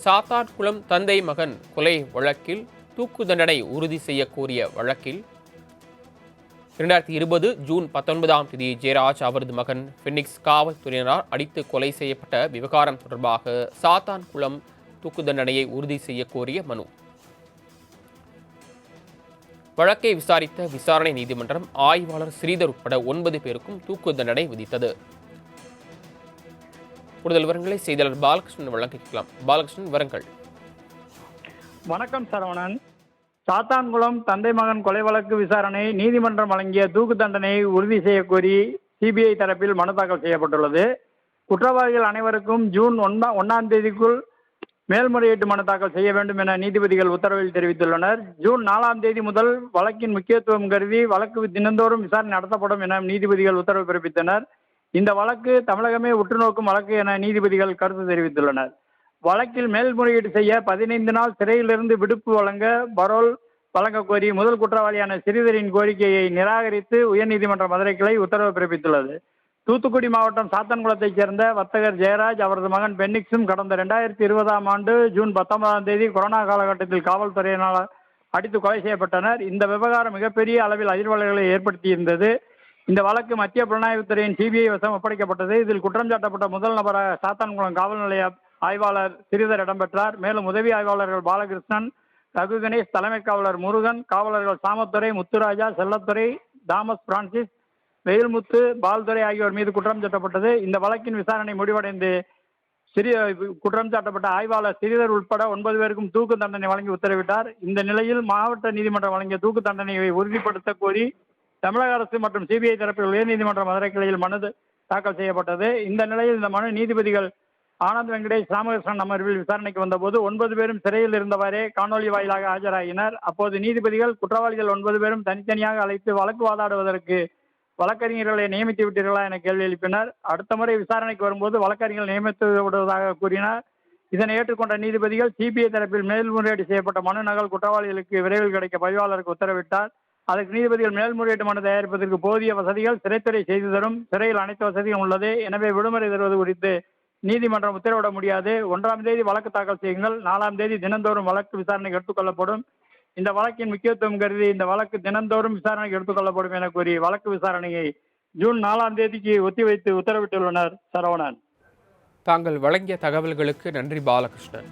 சாத்தான்குளம் தந்தை மகன் கொலை வழக்கில் தூக்கு தண்டனை உறுதி செய்ய கோரிய வழக்கில் 2020 ஜூன் 19ஆம் தேதி ஜெயராஜ் அவரது மகன் பினிக்ஸ் காவல்துறையினரால் அடித்து கொலை செய்யப்பட்ட விவகாரம் தொடர்பாக சாத்தான்குளம் தூக்கு தண்டனையை உறுதி செய்ய கோரிய மனு. வழக்கை விசாரித்த விசாரணை நீதிமன்றம் ஆய்வாளர் ஸ்ரீதர் உட்பட 9 பேருக்கும் தூக்கு தண்டனை விதித்தது. கூடுதல் விவரங்களை செய்தியாளர் பாலகிருஷ்ணன் வழங்கிக்கலாம். பாலகிருஷ்ணன், விவரங்கள். வணக்கம் சரவணன். சாத்தான்குளம் தந்தை மகன் கொலை வழக்கு விசாரணை நீதிமன்றம் வழங்கிய தூக்கு தண்டனையை உறுதி செய்ய கோரி சிபிஐ தரப்பில் மனு தாக்கல் செய்யப்பட்டுள்ளது. குற்றவாளிகள் அனைவருக்கும் ஜூன் 1ஆம் தேதிக்குள் மேல்முறையீட்டு மனு தாக்கல் செய்ய வேண்டும் என நீதிபதிகள் உத்தரவில் தெரிவித்துள்ளனர். ஜூன் 4ஆம் தேதி முதல் வழக்கின் முக்கியத்துவம் கருதி வழக்கு தினந்தோறும் விசாரணை நடத்தப்படும் என நீதிபதிகள் உத்தரவு பிறப்பித்தனர். இந்த வழக்கு தமிழகமே உற்றுநோக்கும் வழக்கு என நீதிபதிகள் கருத்து தெரிவித்துள்ளனர். வழக்கில் மேல்முறையீடு செய்ய 15 நாள் சிறையிலிருந்து விடுப்பு வழங்க பரோல் வழங்க கோரி முதல் குற்றவாளியான ஸ்ரீதரின் கோரிக்கையை நிராகரித்து உயர்நீதிமன்ற மதுரை கிளை உத்தரவு பிறப்பித்துள்ளது. தூத்துக்குடி மாவட்டம் சாத்தான்குளத்தைச் சேர்ந்த வர்த்தகர் ஜெயராஜ் அவரது மகன் பென்னிக்ஸும் கடந்த 2020ஆம் ஆண்டு ஜூன் 19ஆம் தேதி கொரோனா காலகட்டத்தில் காவல்துறையினால் அடித்து கொலை செய்யப்பட்டனர். இந்த விவகாரம் மிகப்பெரிய அளவில் அதிர்வலைகளை ஏற்படுத்தியிருந்தது. இந்த வழக்கு மத்திய புலனாய்வுத்துறையின் சிபிஐ வசம் ஒப்படைக்கப்பட்டது. இதில் குற்றம் சாட்டப்பட்ட முதல் நபராக சாத்தான்குளம் காவல் நிலைய ஆய்வாளர் ஸ்ரீதர் இடம்பெற்றார். மேலும் உதவி ஆய்வாளர்கள் பாலகிருஷ்ணன், ரகு கணேஷ், தலைமை காவலர் முருகன், காவலர்கள் சாமத்துறை, முத்துராஜா, செல்லத்துறை, தாமஸ் பிரான்சிஸ், வெயில்முத்து, பால்துறை ஆகியோர் மீது குற்றம் சாட்டப்பட்டது. இந்த வழக்கின் விசாரணை முடிவடைந்து குற்றம் சாட்டப்பட்ட ஆய்வாளர் ஸ்ரீதர் உட்பட 9 பேருக்கும் தூக்கு தண்டனை வழங்கி உத்தரவிட்டார். இந்த நிலையில் மாவட்ட நீதிமன்றம் வழங்கிய தூக்கு தண்டனையை உறுதிப்படுத்த கோரி தமிழக அரசு மற்றும் சிபிஐ தரப்பில் உயர்நீதிமன்ற மதுரை கிளையில் மனு தாக்கல் செய்யப்பட்டது. இந்த நிலையில் இந்த மனு நீதிபதிகள் ஆனந்த் வெங்கடேஷ், ராமகிருஷ்ணன் அமர்வில் விசாரணைக்கு வந்தபோது 9 பேரும் சிறையில் இருந்தவாறே காணொலி வாயிலாக ஆஜராகினர். அப்போது நீதிபதிகள் குற்றவாளிகள் 9 பேரும் தனித்தனியாக அழைத்து வழக்கு வாதாடுவதற்கு வழக்கறிஞர்களை நியமித்து விட்டீர்களா என கேள்வி எழுப்பினர். அடுத்த முறை விசாரணைக்கு வரும்போது வழக்கறிஞர்கள் நியமித்து விடுவதாக கூறினார். இதனை ஏற்றுக்கொண்ட நீதிபதிகள் சிபிஐ தரப்பில் மேல்முறையீடு செய்யப்பட்ட மனு நகல் குற்றவாளிகளுக்கு விரைவில் கிடைக்க பதிவாளருக்கு உத்தரவிட்டார். அதற்கு நீதிபதிகள் மேல்முறையீட்டு மனு தயாரிப்பதற்கு போதிய வசதிகள் சிறைத்துறை செய்து தரும், சிறையில் அனைத்து வசதியும் உள்ளது, எனவே விடுமுறை தருவது குறித்து நீதிமன்றம் உத்தரவிட முடியாது. 1ஆம் தேதி வழக்கு தாக்கல் செய்யுங்கள், 4ஆம் தேதி தினந்தோறும் வழக்கு விசாரணைக்கு எடுத்துக்கொள்ளப்படும். இந்த வழக்கின் முக்கியத்துவம் கருதி இந்த வழக்கு தினந்தோறும் விசாரணைக்கு எடுத்துக்கொள்ளப்படும் என கூறி வழக்கு விசாரணையை ஜூன் 4ஆம் தேதிக்கு ஒத்திவைத்து உத்தரவிட்டுள்ளனர். சரவணன். தாங்கள் வழங்கிய தகவல்களுக்கு நன்றி பாலகிருஷ்ணன்.